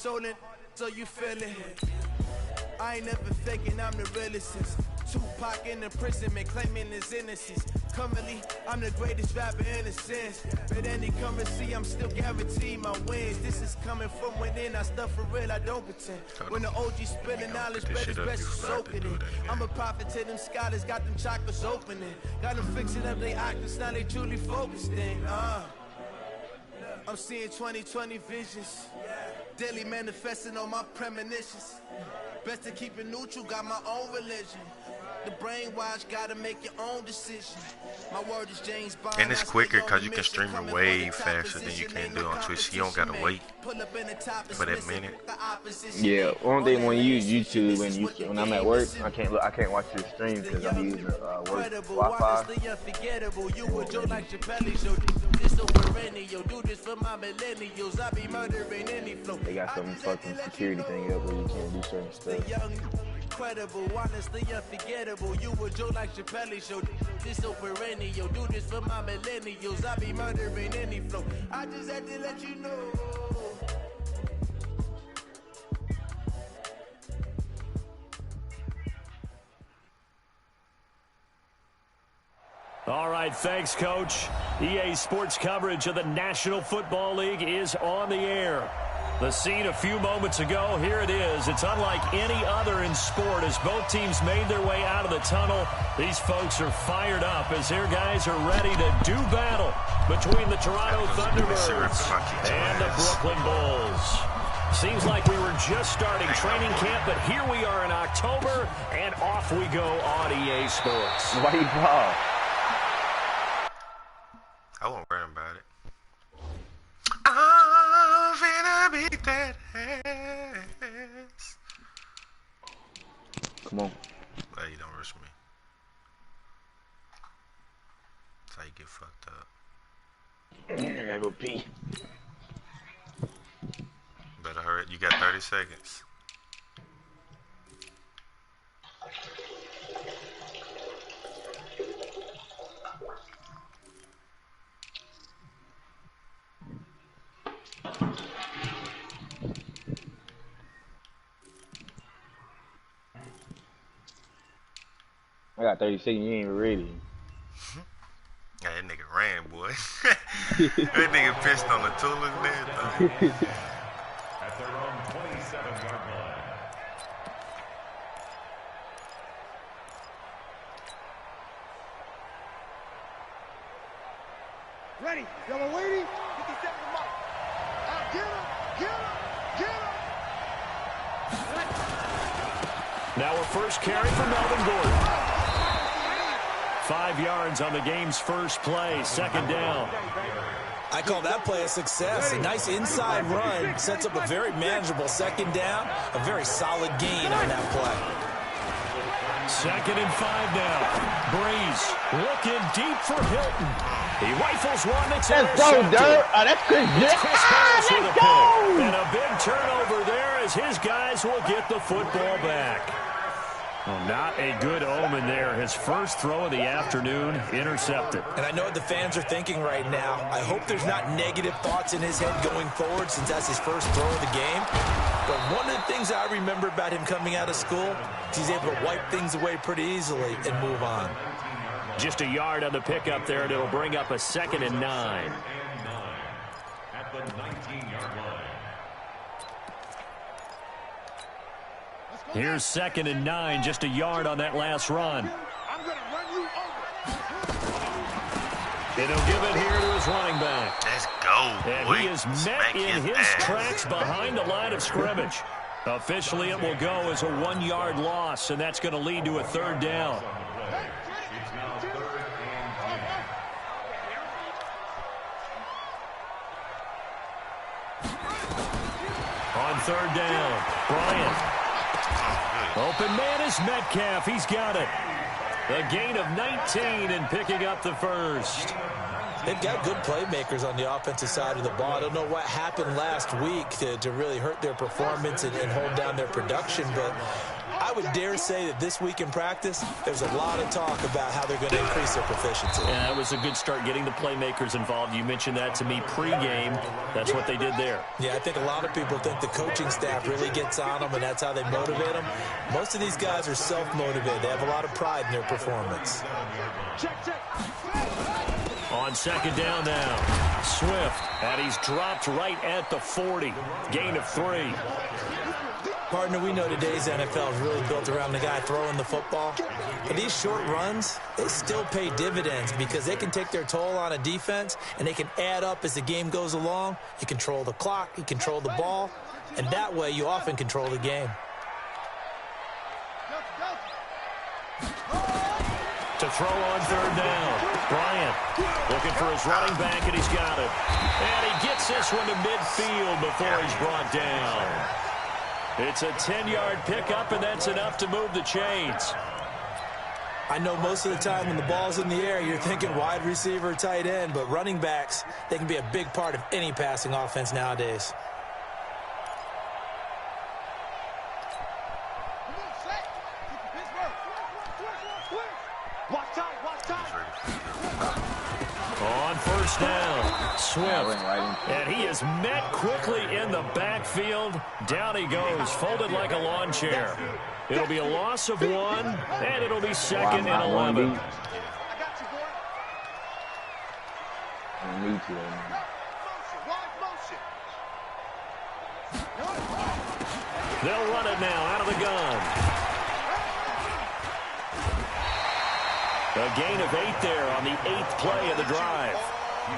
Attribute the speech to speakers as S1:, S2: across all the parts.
S1: So you feel it. I ain't never faking, I'm the realest. Tupac in the prison, man, claiming his innocence. Currently, I'm the greatest rapper in a sense. But any currency, I'm still guaranteed my wins. This is coming from within, I stuff for real, I don't pretend. When the OG spilling knowledge, better best soak it in. I'm a prophet to them scholars, got them chakras opening. Got them fixing up they octaves, now they truly focused in. I'm seeing 2020 visions. Daily manifesting on my premonitions. Best to keep it neutral, got my own religion. The brainwash, gotta make your own decision. My word is James Bond.
S2: And it's quicker because you can stream it way faster than you can do on Twitch. You don't gotta wait for that minute.
S3: Yeah, only thing when you use YouTube when I'm at work, I can't watch your stream because I'm using work Wi-Fi. They got some fucking security thing up where you can't do certain stuff.
S1: Incredible, honestly unforgettable. You a joke like Chappelle show. This so perennial. Do this for my millennials. I be murdering any flow. I just had to let you know.
S4: All right, thanks, Coach. EA Sports coverage of the National Football League is on the air. The scene a few moments ago, here it is. It's unlike any other in sport as both teams made their way out of the tunnel. These folks are fired up as their guys are ready to do battle between the Toronto Thunderbirds and the Brooklyn Bulls. Seems like we were just starting training camp, but here we are in October, and off we go on EA Sports.
S3: Why you ball?
S2: I won't worry about it. I'm finna beat that ass.
S3: Come on.
S2: Hey, don't rush me. That's how you get fucked up.
S3: I gotta go pee.
S2: Better hurry. You got 30 seconds.
S3: I got 30 seconds, you ain't even ready.
S2: Yeah, that nigga ran, boy. That nigga pissed on the tool and everything.
S5: At their own 27-yard line.
S6: Ready, y'all waiting? 50 seconds mark. Out, get him, get him, get him.
S4: Now a first carry for Melvin Gordon. 5 yards on the game's first play, second down.
S7: I call that play a success. A nice inside run sets up a very manageable second down. A very solid gain on that play.
S4: 2nd and 5 now. Breeze looking deep for Hilton. He rifles one. It's
S3: Let's go, Dirt. Oh, that's good.
S4: Let's go. And a big turnover there as his guys will get the football back. Well, not a good omen there. His first throw of the afternoon intercepted.
S7: And I know what the fans are thinking right now. I hope there's not negative thoughts in his head going forward since that's his first throw of the game. But one of the things I remember about him coming out of school is he's able to wipe things away pretty easily and move on.
S4: Just a yard on the pickup there, and it'll bring up a 2nd and 9.
S5: At the 19-yard line.
S4: Here's 2nd and 9, just a yard on that last run.
S6: I'm gonna run you over.
S4: And he'll give it here to his running back.
S2: Let's go,
S4: And
S2: boy.
S4: he is met in his tracks behind the line of scrimmage. Officially, it will go as a 1-yard loss, and that's going to lead to a 3rd down.
S5: It's now 3rd and 10.
S4: On 3rd down, Bryant. Open man is Metcalf. He's got it. A gain of 19 and picking up the first.
S7: They've got good playmakers on the offensive side of the ball. I don't know what happened last week to really hurt their performance and hold down their production, but I would dare say that this week in practice, there's a lot of talk about how they're going to increase their proficiency.
S4: And that was a good start getting the playmakers involved. You mentioned that to me pregame. That's what they did there.
S7: Yeah, I think a lot of people think the coaching staff really gets on them, and that's how they motivate them. Most of these guys are self-motivated. They have a lot of pride in their performance.
S4: On second down now, Swift, and he's dropped right at the 40. Gain of 3.
S7: Partner, we know today's NFL is really built around the guy throwing the football. But these short runs, they still pay dividends because they can take their toll on a defense, and they can add up as the game goes along. You control the clock, you control the ball, and that way you often control the game.
S4: To throw on third down, Bryant looking for his running back, and he's got it. And he gets this one to midfield before he's brought down. It's a 10-yard pickup, and that's enough to move the chains.
S7: I know most of the time when the ball's in the air, you're thinking wide receiver, tight end, but running backs, they can be a big part of any passing offense nowadays.
S4: On first down, Swift, and he is met quickly in the backfield. Down he goes, folded like a lawn chair. It'll be a loss of 1, and it'll be second and 11. They'll run it now out of the gun. A gain of 8 there on the 8th play of the drive.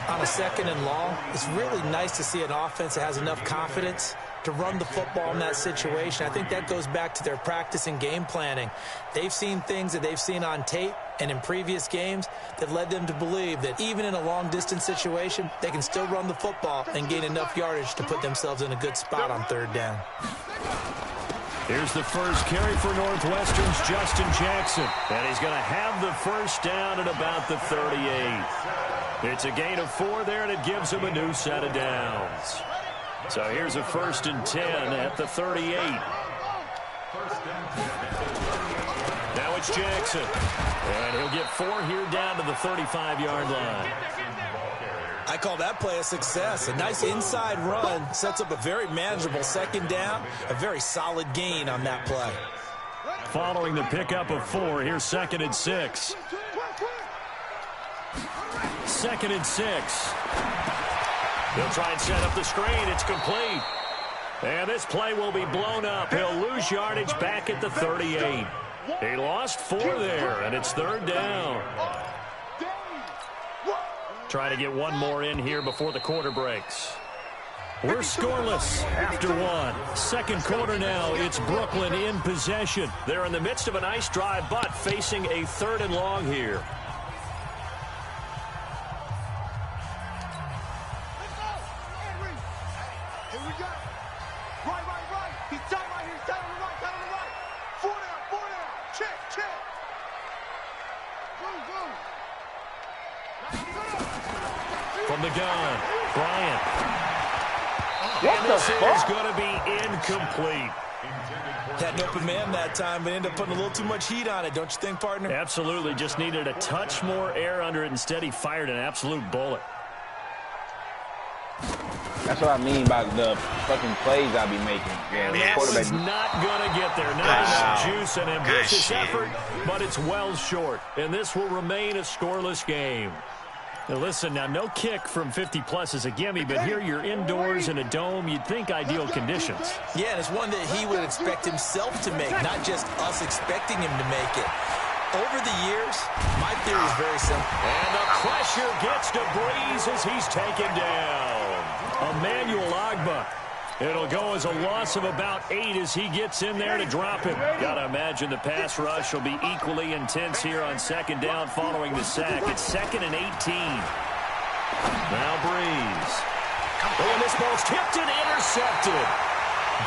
S7: On a second and long, it's really nice to see an offense that has enough confidence to run the football in that situation. I think that goes back to their practice and game planning. They've seen things that they've seen on tape and in previous games that led them to believe that even in a long-distance situation, they can still run the football and gain enough yardage to put themselves in a good spot on third down.
S4: Here's the first carry for Northwestern's Justin Jackson. And he's going to have the first down at about the 38. It's a gain of 4 there, and it gives him a new set of downs. So here's a 1st and 10 at the 38. Now it's Jackson. And he'll get 4 here down to the 35-yard line.
S7: I call that play a success. A nice inside run sets up a very manageable second down, a very solid gain on that play.
S4: Following the pickup of 4, here's 2nd and 6. 2nd and 6. He'll try and set up the screen. It's complete. And this play will be blown up. He'll lose yardage back at the 38. He lost 4 there, and it's 3rd down. Trying to get 1 more in here before the quarter breaks. We're scoreless after 1. Second quarter now. It's Brooklyn in possession. They're in the midst of a nice drive, but facing a 3rd and long here. From the gun, Bryant. And this is going to be incomplete.
S7: Had an open man that time, but ended up putting a little too much heat on it, don't you think, partner?
S4: Absolutely. Just needed a touch more air under it. Instead, he fired an absolute bullet.
S3: That's what I mean by the fucking plays I be making.
S4: Yeah, this is not going to get there. Not enough juice and ambitious effort, but it's well short. And this will remain a scoreless game. Now listen, now no kick from 50-plus is a gimme, but here you're indoors in a dome. You'd think ideal conditions.
S7: Yeah, and it's one that he would expect himself to make, not just us expecting him to make it. Over the years, my theory is very simple.
S4: And the pressure gets to Breeze as he's taken down. Emmanuel Agba. It'll go as a loss of about 8 as he gets in there to drop him. Gotta imagine the pass rush will be equally intense here on second down following the sack. It's 2nd and 18. Now Breeze. Oh, and this ball's tipped and intercepted.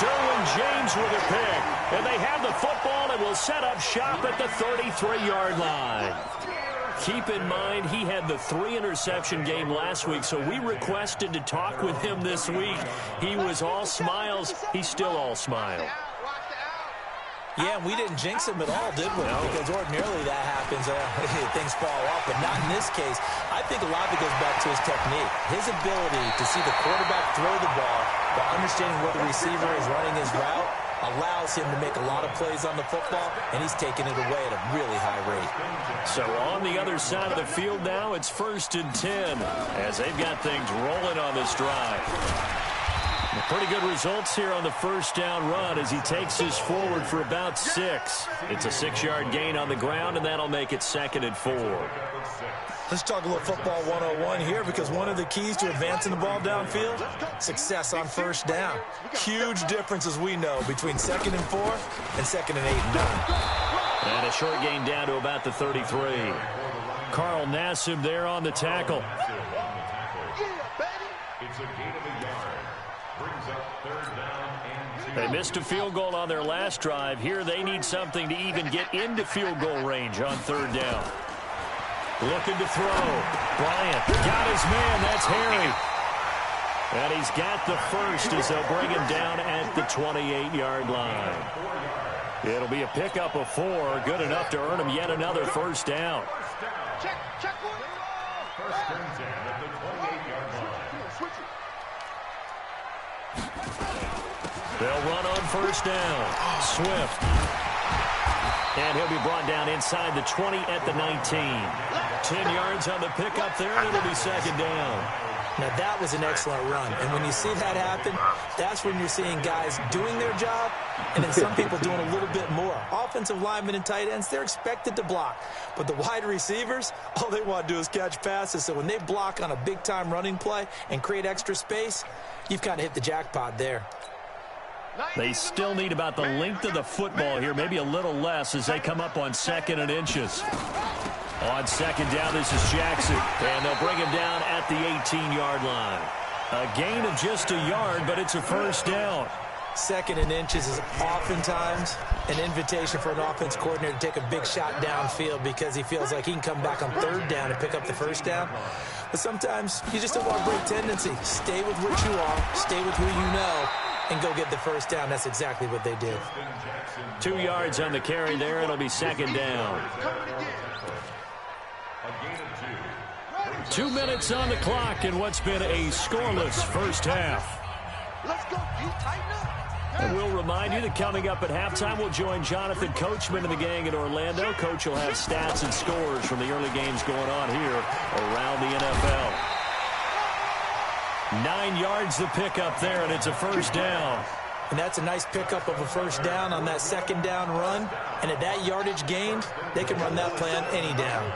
S4: Derwin James with a pick. And they have the football and will set up shop at the 33-yard line. Keep in mind, he had the 3-interception game last week, so we requested to talk with him this week. He was all smiles. He's still all smile.
S7: Yeah, we didn't jinx him at all, did we? No. Because ordinarily that happens. Things fall off, but not in this case. I think a lot of it goes back to his technique. His ability to see the quarterback throw the ball while understanding where the receiver is running his route allows him to make a lot of plays on the football, and he's taking it away at a really high rate.
S4: So on the other side of the field now, it's 1st and 10 as they've got things rolling on this drive. Pretty good results here on the first down run as he takes this forward for about 6. It's a 6-yard gain on the ground, and that'll make it 2nd and 4.
S7: Let's talk a little football 101 here, because one of the keys to advancing the ball downfield, success on first down. Huge difference, as we know, between 2nd and 4 and 2nd and 8 and 9.
S4: And a short gain down to about the 33. Carl Nassib there on the tackle.
S5: It's a gain of a yard. Brings up 3rd down and 2.
S4: They missed a field goal on their last drive. Here they need something to even get into field goal range on 3rd down. Looking to throw. Bryant got his man. That's Harry. And he's got the first as they'll bring him down at the 28-yard line. It'll be a pickup of 4. Good enough to earn him yet another first down.
S6: Check one.
S5: 1st and 10 at the 28-yard line.
S4: They'll run on first down. Swift. And he'll be brought down inside the 20 at the 19. 10 yards on the pickup there, and it'll be 2nd down.
S7: Now, that was an excellent run. And when you see that happen, that's when you're seeing guys doing their job and then some people doing a little bit more. Offensive linemen and tight ends, they're expected to block. But the wide receivers, all they want to do is catch passes. So when they block on a big-time running play and create extra space, you've kind of hit the jackpot there.
S4: They still need about the length of the football here, maybe a little less as they come up on 2nd and inches. On 2nd down, this is Jackson, and they'll bring him down at the 18-yard line. A gain of just a yard, but it's a first down.
S7: 2nd and inches is oftentimes an invitation for an offense coordinator to take a big shot downfield because he feels like he can come back on 3rd down and pick up the first down. But sometimes you just don't want to break tendency. Stay with what you are, stay with who you know, and go get the first down. That's exactly what they did.
S4: 2 yards on the carry there. It'll be 2nd down. 2 minutes on the clock in what's been a scoreless first half.
S6: Let's go. You tighten up.
S4: And we'll remind you that coming up at halftime, we'll join Jonathan Coachman and the gang in Orlando. Coach will have stats and scores from the early games going on here around the NFL. 9 yards the pickup there, and it's a first down.
S7: And that's a nice pickup of a first down on that 2nd down run. And at that yardage gained, they can run that play on any down.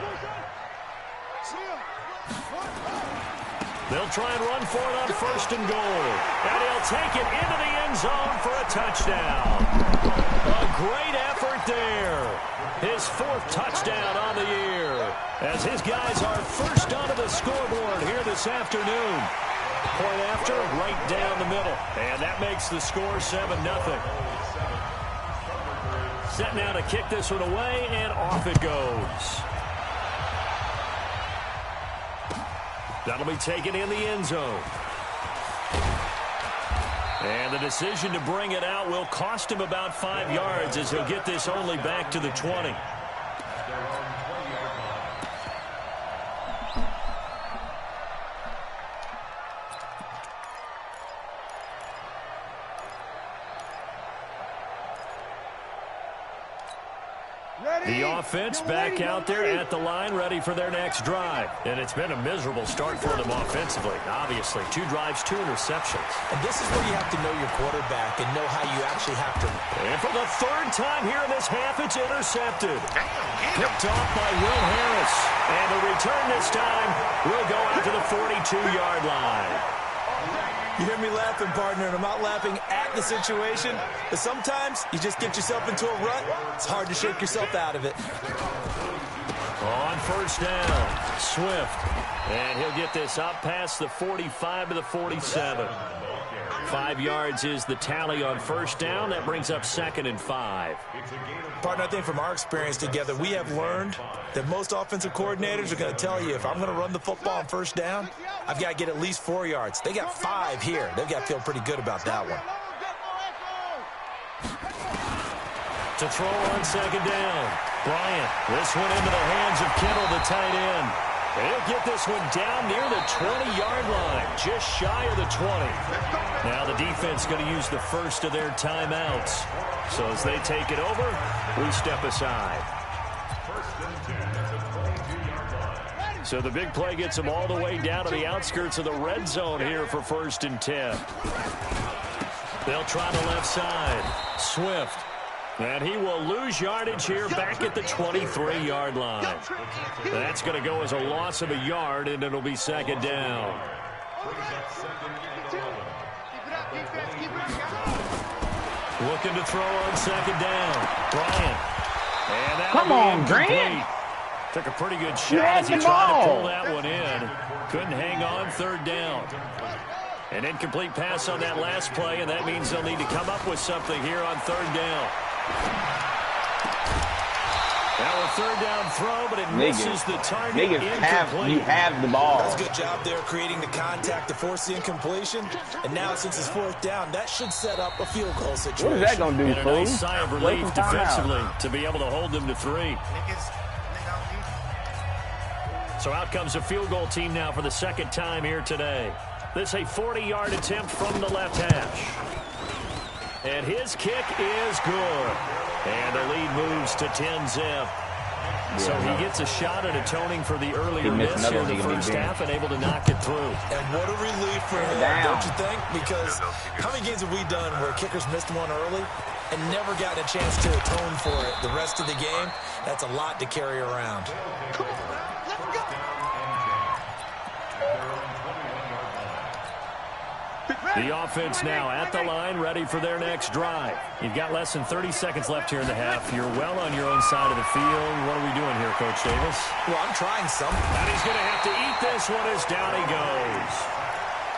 S4: They'll try and run for it on 1st and goal. And he'll take it into the end zone for a touchdown. A great effort there. His 4th touchdown on the year as his guys are first onto the scoreboard here this afternoon. Point after, right down the middle. And that makes the score 7-0. Set now to kick this one away, and off it goes. That'll be taken in the end zone. And the decision to bring it out will cost him about 5 yards as he'll get this only back to the 20. The offense back out there at the line, ready for their next drive. And it's been a miserable start for them offensively. Obviously, 2 drives, 2 interceptions.
S7: And this is where you have to know your quarterback and know how you actually have to.
S4: And for the 3rd time here in this half, it's intercepted. Picked off by Will Harris. And the return this time will go out to the 42-yard line.
S7: You hear me laughing, partner, and I'm not laughing at the situation, but sometimes you just get yourself into a rut. It's hard to shake yourself out of it.
S4: On first down, Swift. And he'll get this up past the 45 to the 47. 5 yards is the tally on first down. That brings up 2nd and 5.
S7: Partner, I think from our experience together, we have learned that most offensive coordinators are going to tell you, if I'm going to run the football on first down, I've got to get at least 4 yards. They got 5 here. They've got to feel pretty good about that one.
S4: To throw on second down. Bryant, this one into the hands of Kittle, the tight end. He'll get this one down near the 20-yard line, just shy of the 20. Now the defense going to use the first of their timeouts. So as they take it over, we step aside. So the big play gets them all the way down to the outskirts of the red zone here for 1st and 10. They'll try the left side. Swift. And he will lose yardage here back at the 23-yard line. That's going to go as a loss of a yard, and it'll be second down. Looking to throw on second down. Bryant. And
S3: come on, Grant.
S4: Took a pretty good shot as he tried to pull that one in. Couldn't hang on, 3rd down. An incomplete pass on that last play, and that means they'll need to come up with something here on 3rd down. Now a 3rd down throw, but it misses the target.
S3: You have the ball.
S7: That's a good job there creating the contact to force the incompletion. And now since it's 4th down, that should set up a field goal situation.
S3: What is that going to do,
S4: and a nice sigh of relief defensively to be able to hold them to 3. So out comes a field goal team now for the 2nd time here today. This a 40-yard attempt from the left hash. And his kick is good. And the lead moves to 10-zip. Yeah, so he gets a shot at atoning for the earlier miss here in the first half and able to knock it through.
S7: And what a relief for him, don't you think? Because how many games have we done where kickers missed one early and never gotten a chance to atone for it the rest of the game? That's a lot to carry around. Come on, let's go.
S4: The offense now at the line, ready for their next drive. You've got less than 30 seconds left here in the half. You're well on your own side of the field. What are we doing here, Coach Davis?
S7: Well, I'm trying something.
S4: And he's going to have to eat this one as down he goes.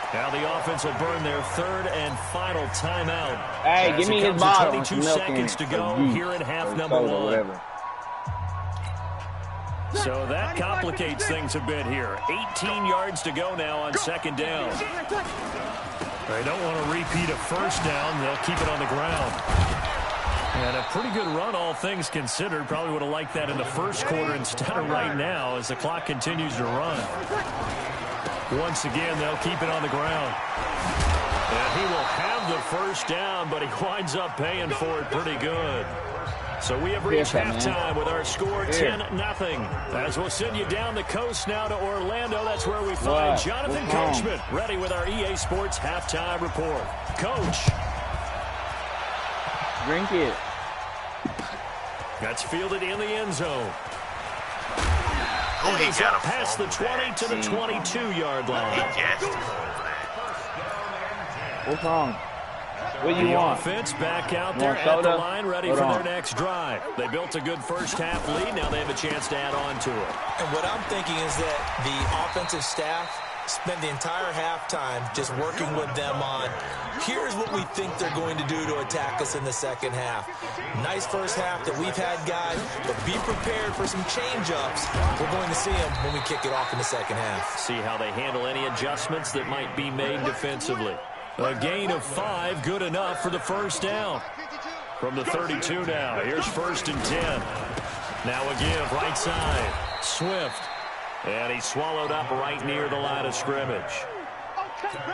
S4: Now the offense will burn their 3rd and final timeout.
S3: Hey, give me his bottle.
S4: 22 seconds to go here in half number 1. So that complicates things a bit here. 18 yards to go now on 2nd down. They don't want to repeat a 1st down. They'll keep it on the ground. And a pretty good run, all things considered. Probably would have liked that in the 1st quarter instead of right now as the clock continues to run. Once again, they'll keep it on the ground. And he will have the 1st down, but he winds up paying for it pretty good. So we have reached halftime with our score 10-0. As we'll send you down the coast now to Orlando. That's where we find Jonathan Coachman ready with our EA Sports halftime report. Coach.
S3: Drink it.
S4: That's fielded in the end zone.
S2: Oh, he got him
S4: past the 20 to the 22-yard line.
S3: What's wrong? What do you
S4: the
S3: want?
S4: Offense back out there at the line, ready for their next drive. They built a good first half lead. Now they have a chance to add on to it.
S7: And what I'm thinking is that the offensive staff spent the entire halftime just working with them on, here's what we think they're going to do to attack us in the 2nd half. Nice first half that we've had, guys, but be prepared for some change-ups. We're going to see them when we kick it off in the 2nd half.
S4: See how they handle any adjustments that might be made defensively. A gain of 5, good enough for the 1st down. From the 32 now, here's 1st and 10. Now a give, right side, Swift. And he's swallowed up right near the line of scrimmage.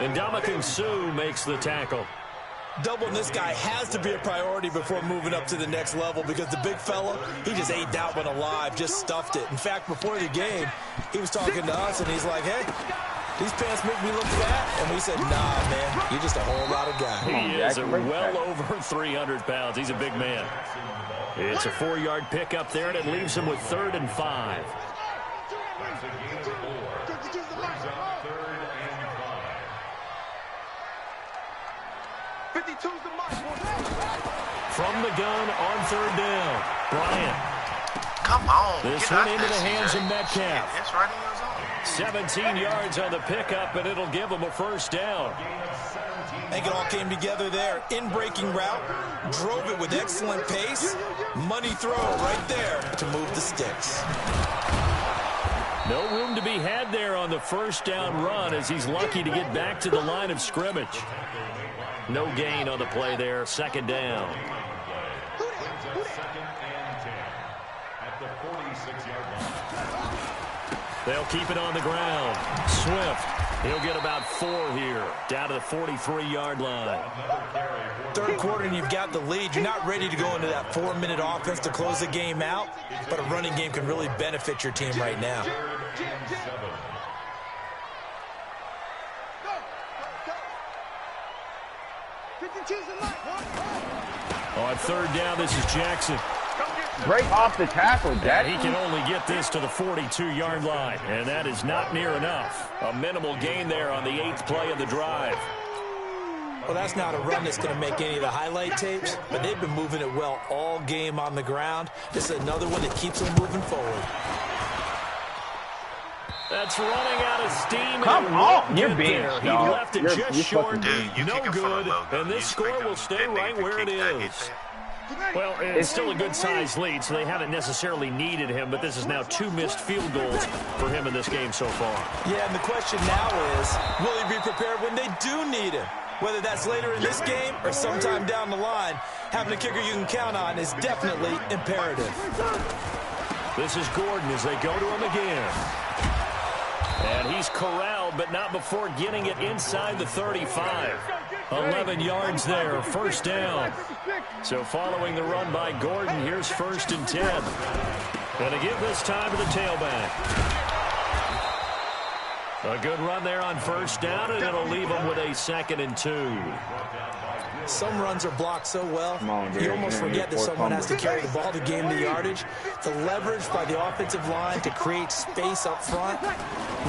S4: And Ndamukong Suh makes the tackle.
S7: Doubling this guy has to be a priority before moving up to the next level because the big fella, he just ate that one alive, just stuffed it. In fact, before the game, he was talking to us, and he's like, hey, these pants make me look fat. And we said, nah, man, you're just a whole lot of guy.
S4: He is well over 300 pounds. He's a big man. It's a 4-yard pickup there, and it leaves him with 3rd and 5. From the gun on 3rd down, Bryant.
S2: Come on.
S4: This one into the hands of Metcalf.
S2: It's right in your zone.
S4: 17 yards on the pickup, and it'll give him a 1st down.
S7: I think it all came together there. In-breaking route, drove it with excellent pace. Money throw right there to move the sticks.
S4: No room to be had there on the 1st down run as he's lucky to get back to the line of scrimmage. No gain on the play there, 2nd down.
S5: second and 10 at the 46-yard line.
S4: They'll keep it on the ground. Swift, he'll get about 4 here, down to the 43-yard line.
S7: Third quarter and you've got the lead. You're not ready to go into that 4-minute offense to close the game out, but a running game can really benefit your team right now.
S4: On third down, this is Jackson.
S3: Break off the tackle, Jackson.
S4: He can only get this to the 42-yard line, and that is not near enough. A minimal gain there on the 8th play of the drive.
S7: Well, that's not a run that's going to make any of the highlight tapes, but they've been moving it well all game on the ground. This is another one that keeps them moving forward.
S4: That's running out of steam.
S3: Come on, you're being
S4: there. He left it just short.
S2: Dude, you
S4: no good, and this score will stay right where it is. Well, it's still a good-sized lead, so they haven't necessarily needed him, but this is now 2 missed field goals for him in this game so far.
S7: Yeah, and the question now is, will he be prepared when they do need him? Whether that's later in this game or sometime down the line, having a kicker you can count on is definitely imperative.
S4: This is Gordon as they go to him again. And he's corralled, but not before getting it inside the 35. 11 yards there, first down. So following the run by Gordon, here's 1st and 10. And to give this time to the tailback. A good run there on first down, and it'll leave them with a 2nd and 2.
S7: Some runs are blocked so well, you almost forget that someone has to carry the ball to gain the yardage. The leverage by the offensive line to create space up front,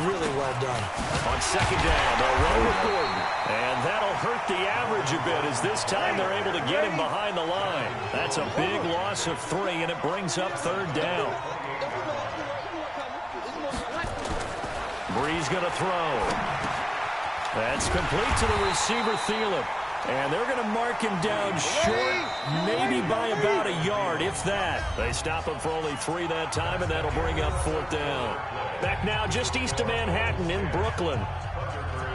S7: really well done.
S4: On 2nd down, they'll run with Gordon. And that'll hurt the average a bit as this time they're able to get him behind the line. That's a big loss of 3, and it brings up 3rd down. Bree's going to throw. That's complete to the receiver, Thielen. And they're going to mark him down short, maybe by about a yard, if that. They stop him for only 3 that time, and that'll bring up 4th down. Back now just east of Manhattan in Brooklyn,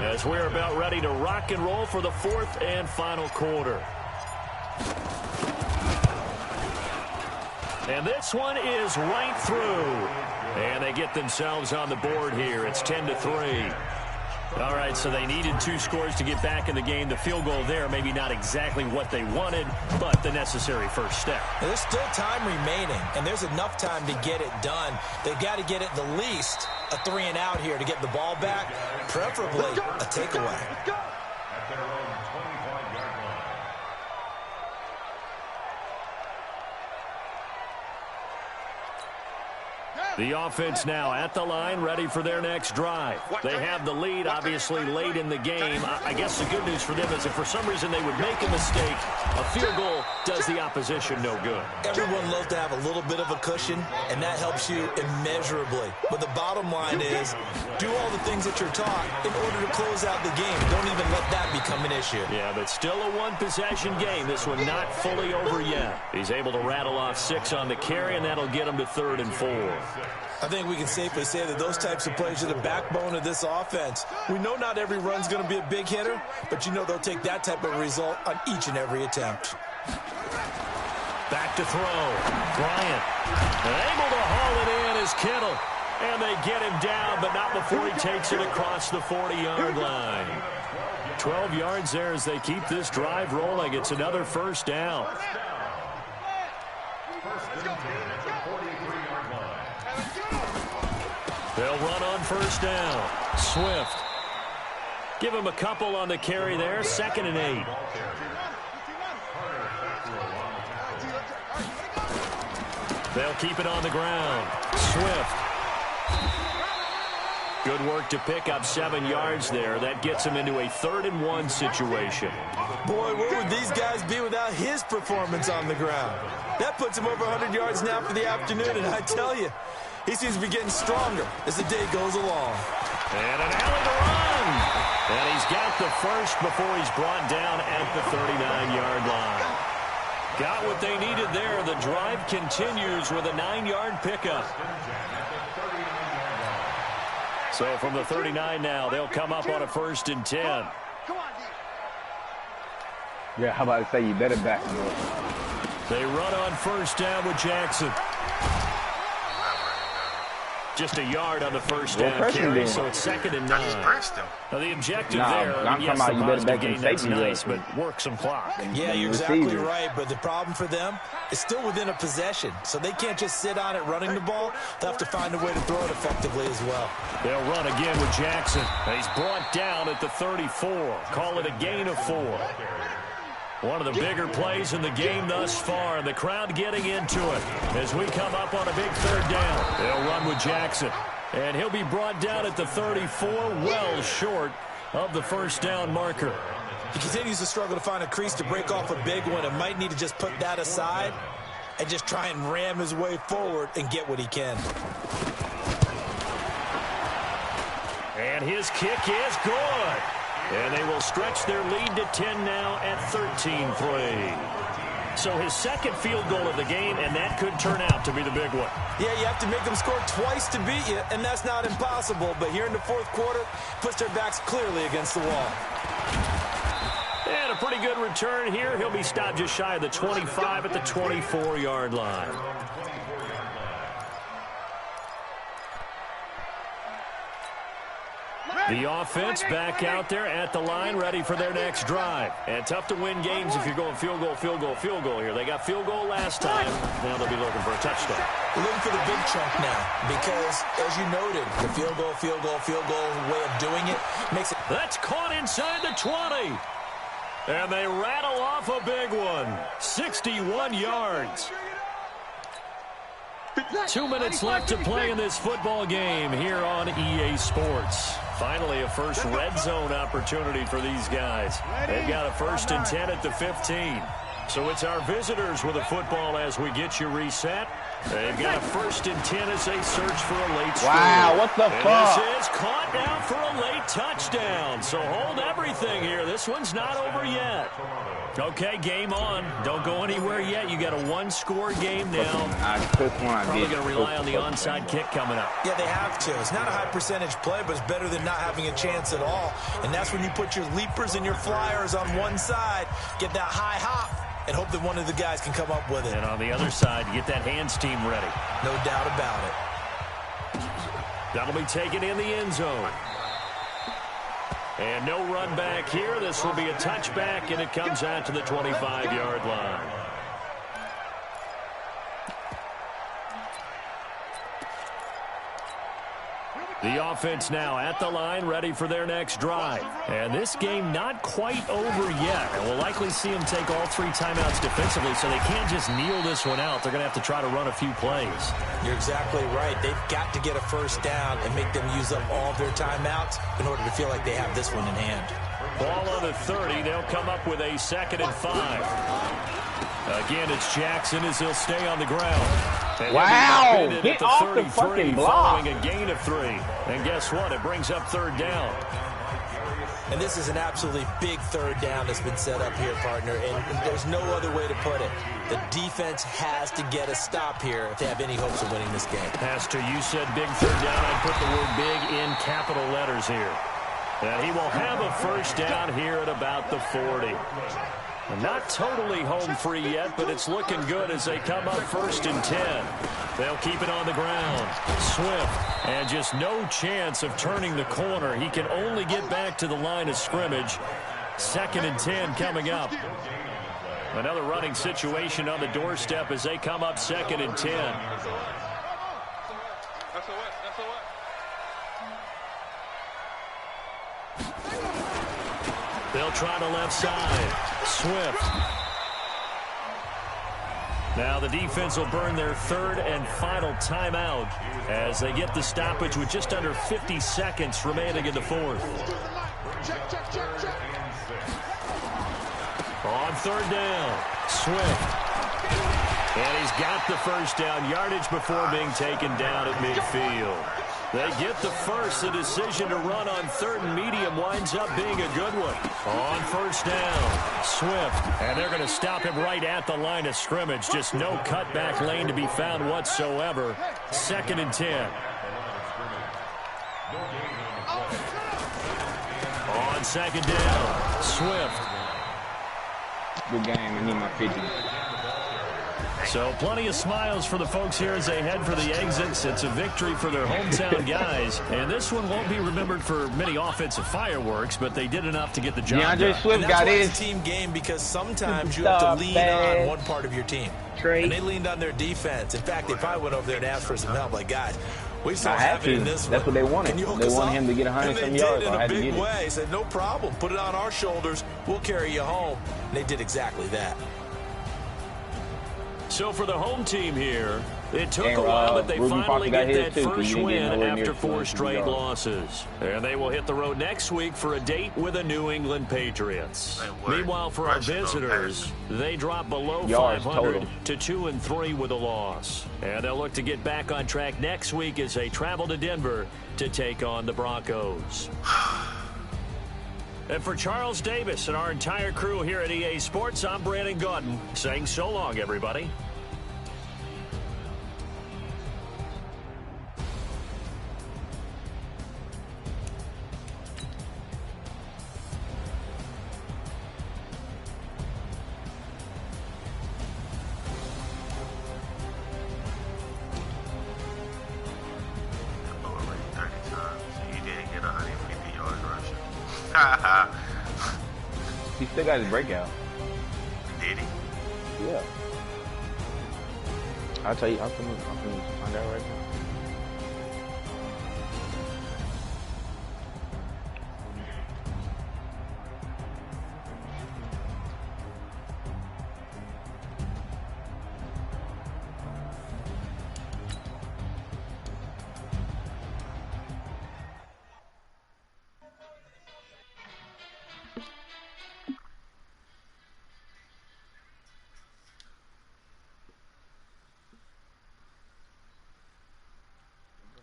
S4: as we're about ready to rock and roll for the 4th and final quarter. And this one is right through. And they get themselves on the board here. It's 10-3. All right, so they needed 2 scores to get back in the game. The field goal there, maybe not exactly what they wanted, but the necessary first step.
S7: Now, there's still time remaining, and there's enough time to get it done. They've got to get it the least a 3-and-out here to get the ball back, preferably a takeaway.
S5: At their own 25-yard line.
S4: The offense now at the line, ready for their next drive. They have the lead, obviously, late in the game. I guess the good news for them is if for some reason they would make a mistake, a field goal does the opposition no good.
S7: Everyone loves to have a little bit of a cushion, and that helps you immeasurably. But the bottom line is, do all the things that you're taught in order to close out the game. Don't even let that become an issue.
S4: Yeah, but still a 1-possession game. This one not fully over yet. He's able to rattle off 6 on the carry, and that'll get him to 3rd and 4.
S7: I think we can safely say that those types of plays are the backbone of this offense. We know not every run's going to be a big hitter, but you know they'll take that type of result on each and every attempt.
S4: Back to throw. Bryant. Able to haul it in is Kittle. And they get him down, but not before he takes it across the 40-yard line. 12 yards there as they keep this drive rolling. It's another first down. They'll run on first down. Swift. Give him a couple on the carry there. 2nd and 8. They'll keep it on the ground. Swift. Good work to pick up 7 yards there. That gets him into a 3rd and 1 situation.
S7: Boy, where would these guys be without his performance on the ground? That puts him over 100 yards now for the afternoon, and I tell you, he seems to be getting stronger as the day goes along.
S4: And an alley to run. And he's got the first before he's brought down at the 39-yard line. Got what they needed there. The drive continues with a 9-yard pickup. So from the 39 now, they'll come up on a 1st and 10.
S3: Yeah, how about I say you better back him up?
S4: They run on first down with Jackson. Just a yard on the first down carry, so it's 2nd and 9.
S2: I just pressed him.
S4: Now the objective there, yes, the positive gain, that's nice, but work some clock.
S7: Yeah, you're exactly right, but the problem for them is still within a possession, so they can't just sit on it running the ball. They'll have to find a way to throw it effectively as well.
S4: They'll run again with Jackson. He's brought down at the 34. Call it a gain of 4. One of the bigger plays in the game thus far, and the crowd getting into it as we come up on a big 3rd down. They'll run with Jackson, and he'll be brought down at the 34, well short of the first down marker.
S7: He continues to struggle to find a crease to break off a big one and might need to just put that aside and just try and ram his way forward and get what he can.
S4: And his kick is good. And they will stretch their lead to 10 now at 13-3. So his 2nd field goal of the game, and that could turn out to be the big one.
S7: Yeah, you have to make them score twice to beat you, and that's not impossible. But here in the 4th quarter, puts their backs clearly against the wall.
S4: And a pretty good return here. He'll be stopped just shy of the 25 at the 24-yard line. The offense back out there at the line, ready for their next drive. And tough to win games if you're going field goal, field goal, field goal here. They got field goal last time. Now they'll be looking for a touchdown.
S7: We're looking for the big chunk now because, as you noted, the field goal way of doing it makes it.
S4: That's caught inside the 20. And they rattle off a big one. 61 yards. 2 minutes left to play in this football game here on EA Sports. Finally, a first red zone opportunity for these guys. They've got a 1st and 10 at the 15. So it's our visitors with a football as we get you reset. They've got a 1st and 10 as they search for a late score.
S3: Wow, what the fuck?
S4: This is caught down for a late touchdown. So hold everything here. This one's not over yet. Okay, game on. Don't go anywhere yet. You got a 1-score game now. Probably going to rely on the onside kick coming up.
S7: Yeah, they have to. It's not a high percentage play, but it's better than not having a chance at all. And that's when you put your leapers and your flyers on one side, get that high hop, and hope that one of the guys can come up with it.
S4: And on the other side, get that hands team ready.
S7: No doubt about it.
S4: That'll be taken in the end zone. And no run back here. This will be a touchback, and it comes out to the 25-yard line. The offense now at the line, ready for their next drive. And this game not quite over yet. And we'll likely see them take all 3 timeouts defensively, so they can't just kneel this one out. They're going to have to try to run a few plays.
S7: You're exactly right. They've got to get a first down and make them use up all of their timeouts in order to feel like they have this one in hand.
S4: Ball on the 30. They'll come up with a 2nd and 5. Again, it's Jackson as he'll stay on the ground. And
S3: wow! Get off the fucking block.
S4: Following a gain of 3. And guess what? It brings up 3rd down.
S7: And this is an absolutely big 3rd down that's been set up here, partner. And there's no other way to put it. The defense has to get a stop here if they have any hopes of winning this game.
S4: Pastor, you said big 3rd down. I put the word big in capital letters here. And he will have a first down here at about the 40. Not totally home free yet, but it's looking good as they come up 1st and 10. They'll keep it on the ground. Swift, and just no chance of turning the corner. He can only get back to the line of scrimmage. 2nd and 10 coming up. Another running situation on the doorstep as they come up 2nd and 10. They'll try the left side. Swift. Now the defense will burn their 3rd and final timeout as they get the stoppage with just under 50 seconds remaining in the 4th. On 3rd down, Swift. And he's got the first down, yardage before being taken down at midfield. They get the first. The decision to run on 3rd and medium winds up being a good one. On 1st down, Swift. And they're going to him right at the line of scrimmage. Just no cutback lane to be found whatsoever. 2nd and 10. On 2nd down, Swift.
S3: Good game. I need my 50.
S4: So plenty of smiles for the folks here as they head for the exits. It's a victory for their hometown guys. And this one won't be remembered for many offensive fireworks, but they did enough to get the job done.
S3: DeAndre Swift got his.
S7: It's a team game because sometimes you have to lean on one part of your team. And they leaned on their defense. In fact, they probably went over there and asked for some help. Like, guys, we saw happening in this
S3: That's what they wanted. They wanted him to get 100-some yards.
S7: In a big way. They said, no problem. Put it on our shoulders. We'll carry you home. And they did exactly that.
S4: So for the home team here, it took a while, but they finally get that first win after 4 straight losses. And they will hit the road next week for a date with the New England Patriots. Meanwhile, for our visitors, they drop below 500 to 2-3 with a loss. And they'll look to get back on track next week as they travel to Denver to take on the Broncos. And for Charles Davis and our entire crew here at EA Sports, I'm Brandon Gaudin saying so long, everybody.
S3: He still got his breakout.
S2: Did he?
S3: Yeah. I'll tell you. I'm gonna find out right now.